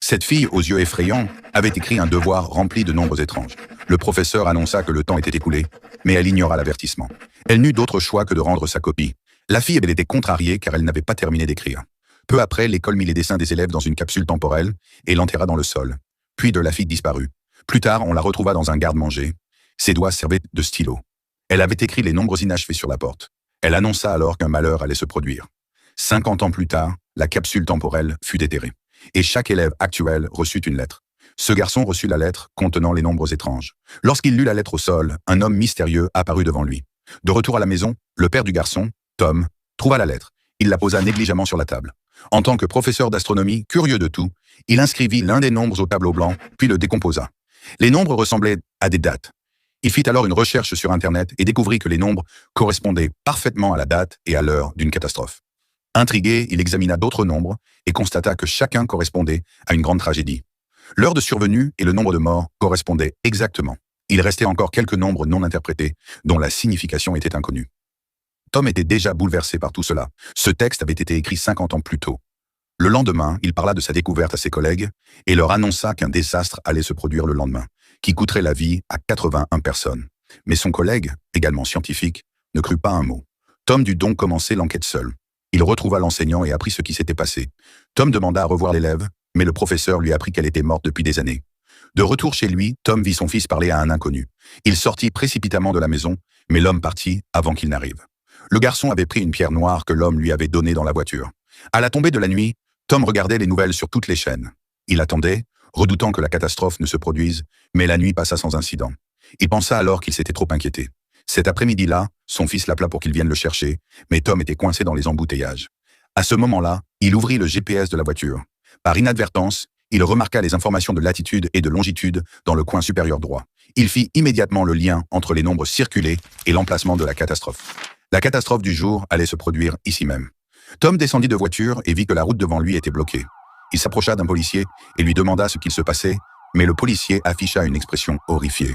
Cette fille, aux yeux effrayants, avait écrit un devoir rempli de nombres étranges. Le professeur annonça que le temps était écoulé, mais elle ignora l'avertissement. Elle n'eut d'autre choix que de rendre sa copie. La fille avait été contrariée car elle n'avait pas terminé d'écrire. Peu après, l'école mit les dessins des élèves dans une capsule temporelle et l'enterra dans le sol. Puis de la fille disparut. Plus tard, on la retrouva dans un garde-manger. Ses doigts servaient de stylo. Elle avait écrit les nombres inachevés sur la porte. Elle annonça alors qu'un malheur allait se produire. 50 ans plus tard, la capsule temporelle fut déterrée. Et chaque élève actuel reçut une lettre. Ce garçon reçut la lettre contenant les nombres étranges. Lorsqu'il lut la lettre au sol, un homme mystérieux apparut devant lui. De retour à la maison, le père du garçon, Tom, trouva la lettre. Il la posa négligemment sur la table. En tant que professeur d'astronomie, curieux de tout, il inscrivit l'un des nombres au tableau blanc, puis le décomposa. Les nombres ressemblaient à des dates. Il fit alors une recherche sur Internet et découvrit que les nombres correspondaient parfaitement à la date et à l'heure d'une catastrophe. Intrigué, il examina d'autres nombres et constata que chacun correspondait à une grande tragédie. L'heure de survenue et le nombre de morts correspondaient exactement. Il restait encore quelques nombres non interprétés, dont la signification était inconnue. Tom était déjà bouleversé par tout cela. Ce texte avait été écrit 50 ans plus tôt. Le lendemain, il parla de sa découverte à ses collègues et leur annonça qu'un désastre allait se produire le lendemain, qui coûterait la vie à 81 personnes. Mais son collègue, également scientifique, ne crut pas un mot. Tom dut donc commencer l'enquête seul. Il retrouva l'enseignant et apprit ce qui s'était passé. Tom demanda à revoir l'élève, mais le professeur lui apprit qu'elle était morte depuis des années. De retour chez lui, Tom vit son fils parler à un inconnu. Il sortit précipitamment de la maison, mais l'homme partit avant qu'il n'arrive. Le garçon avait pris une pierre noire que l'homme lui avait donnée dans la voiture. À la tombée de la nuit, Tom regardait les nouvelles sur toutes les chaînes. Il attendait, redoutant que la catastrophe ne se produise, mais la nuit passa sans incident. Il pensa alors qu'il s'était trop inquiété. Cet après-midi-là, son fils l'appela pour qu'il vienne le chercher, mais Tom était coincé dans les embouteillages. À ce moment-là, il ouvrit le GPS de la voiture. Par inadvertance, il remarqua les informations de latitude et de longitude dans le coin supérieur droit. Il fit immédiatement le lien entre les nombres circulés et l'emplacement de la catastrophe. La catastrophe du jour allait se produire ici même. Tom descendit de voiture et vit que la route devant lui était bloquée. Il s'approcha d'un policier et lui demanda ce qu'il se passait, mais le policier afficha une expression horrifiée.